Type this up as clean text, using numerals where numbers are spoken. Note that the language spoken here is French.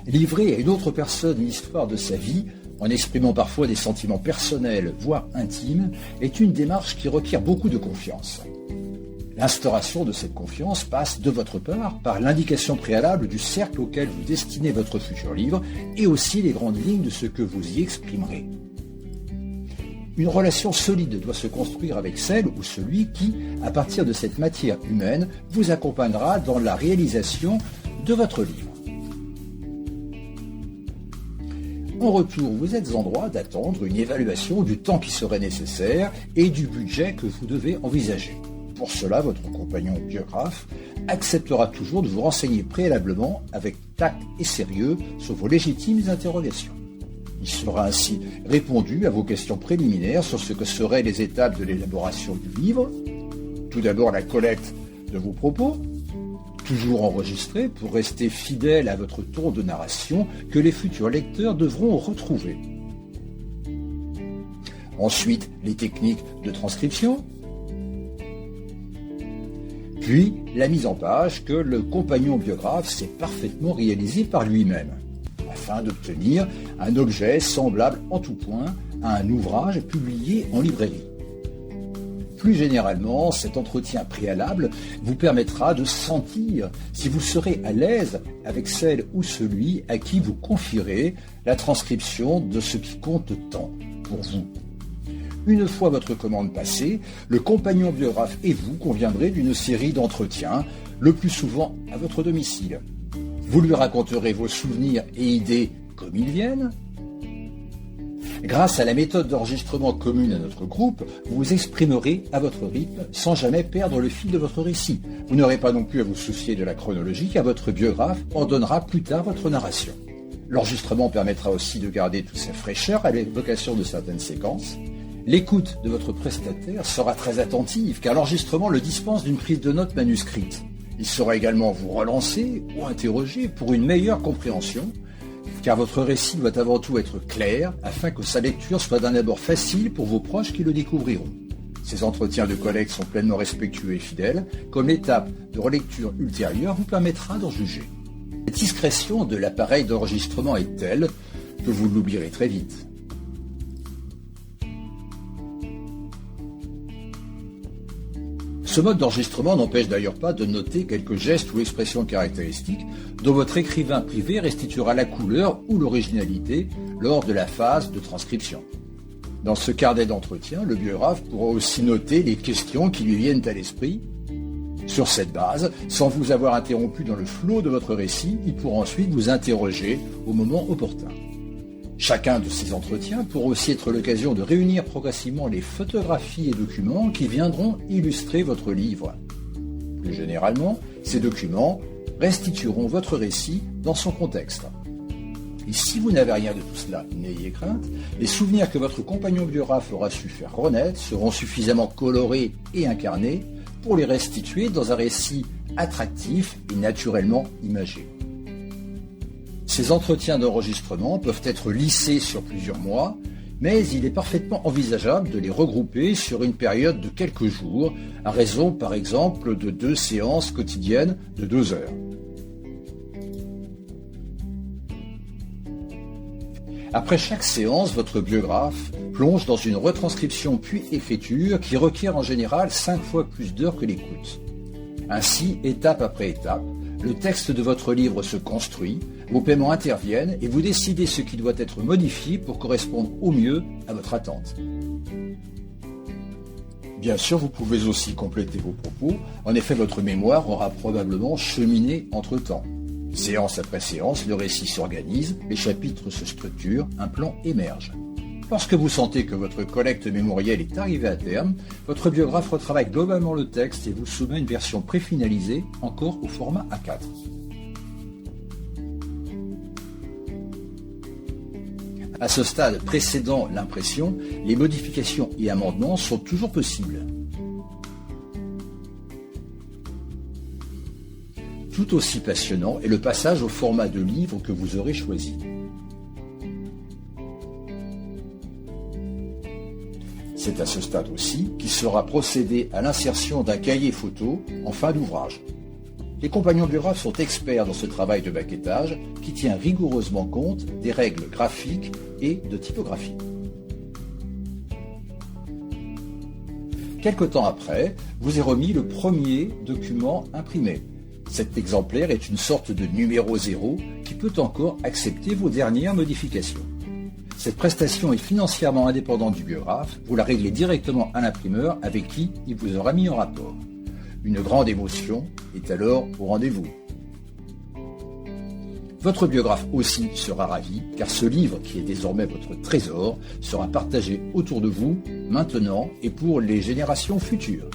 Livrer à une autre personne l'histoire de sa vie, en exprimant parfois des sentiments personnels, voire intimes, est une démarche qui requiert beaucoup de confiance. L'instauration de cette confiance passe de votre part par l'indication préalable du cercle auquel vous destinez votre futur livre et aussi les grandes lignes de ce que vous y exprimerez. Une relation solide doit se construire avec celle ou celui qui, à partir de cette matière humaine, vous accompagnera dans la réalisation de votre livre. En retour, vous êtes en droit d'attendre une évaluation du temps qui serait nécessaire et du budget que vous devez envisager. Pour cela, votre compagnon biographe acceptera toujours de vous renseigner préalablement avec tact et sérieux sur vos légitimes interrogations. Il sera ainsi répondu à vos questions préliminaires sur ce que seraient les étapes de l'élaboration du livre. Tout d'abord, la collecte de vos propos, toujours enregistrés pour rester fidèle à votre ton de narration que les futurs lecteurs devront retrouver. Ensuite, les techniques de transcription, puis la mise en page que le compagnon biographe s'est parfaitement réalisé par lui-même, afin d'obtenir un objet semblable en tout point à un ouvrage publié en librairie. Plus généralement, cet entretien préalable vous permettra de sentir si vous serez à l'aise avec celle ou celui à qui vous confierez la transcription de ce qui compte tant pour vous. Une fois votre commande passée, le compagnon biographe et vous conviendrez d'une série d'entretiens, le plus souvent à votre domicile. Vous lui raconterez vos souvenirs et idées comme ils viennent. Grâce à la méthode d'enregistrement commune à notre groupe, vous vous exprimerez à votre rythme sans jamais perdre le fil de votre récit. Vous n'aurez pas non plus à vous soucier de la chronologie car votre biographe ordonnera plus tard votre narration. L'enregistrement permettra aussi de garder toute sa fraîcheur à l'évocation de certaines séquences. L'écoute de votre prestataire sera très attentive car l'enregistrement le dispense d'une prise de notes manuscrite. Il saura également vous relancer ou interroger pour une meilleure compréhension car votre récit doit avant tout être clair afin que sa lecture soit d'un abord facile pour vos proches qui le découvriront. Ces entretiens de collecte sont pleinement respectueux et fidèles, comme l'étape de relecture ultérieure vous permettra d'en juger. La discrétion de l'appareil d'enregistrement est telle que vous l'oublierez très vite. Ce mode d'enregistrement n'empêche d'ailleurs pas de noter quelques gestes ou expressions caractéristiques dont votre écrivain privé restituera la couleur ou l'originalité lors de la phase de transcription. Dans ce carnet d'entretien, le biographe pourra aussi noter les questions qui lui viennent à l'esprit. Sur cette base, sans vous avoir interrompu dans le flot de votre récit, il pourra ensuite vous interroger au moment opportun. Chacun de ces entretiens pourra aussi être l'occasion de réunir progressivement les photographies et documents qui viendront illustrer votre livre. Plus généralement, ces documents restitueront votre récit dans son contexte. Et si vous n'avez rien de tout cela, n'ayez crainte, les souvenirs que votre compagnon biographe aura su faire renaître seront suffisamment colorés et incarnés pour les restituer dans un récit attractif et naturellement imagé. Ces entretiens d'enregistrement peuvent être lissés sur plusieurs mois, mais il est parfaitement envisageable de les regrouper sur une période de quelques jours, à raison par exemple de 2 séances quotidiennes de 2 heures. Après chaque séance, votre biographe plonge dans une retranscription puis écriture qui requiert en général 5 fois plus d'heures que l'écoute. Ainsi, étape après étape, le texte de votre livre se construit, vos paiements interviennent et vous décidez ce qui doit être modifié pour correspondre au mieux à votre attente. Bien sûr, vous pouvez aussi compléter vos propos. En effet, votre mémoire aura probablement cheminé entre-temps. Séance après séance, le récit s'organise, les chapitres se structurent, un plan émerge. Lorsque vous sentez que votre collecte mémorielle est arrivée à terme, votre biographe retravaille globalement le texte et vous soumet une version préfinalisée, encore au format A4. À ce stade précédant l'impression, les modifications et amendements sont toujours possibles. Tout aussi passionnant est le passage au format de livre que vous aurez choisi. C'est à ce stade aussi qu'il sera procédé à l'insertion d'un cahier photo en fin d'ouvrage. Les compagnons biographes sont experts dans ce travail de maquettage qui tient rigoureusement compte des règles graphiques et de typographie. Quelque temps après, vous est remis le premier document imprimé. Cet exemplaire est une sorte de numéro 0 qui peut encore accepter vos dernières modifications. Cette prestation est financièrement indépendante du biographe, vous la réglez directement à l'imprimeur avec qui il vous aura mis en rapport. Une grande émotion est alors au rendez-vous. Votre biographe aussi sera ravi, car ce livre, qui est désormais votre trésor, sera partagé autour de vous, maintenant et pour les générations futures.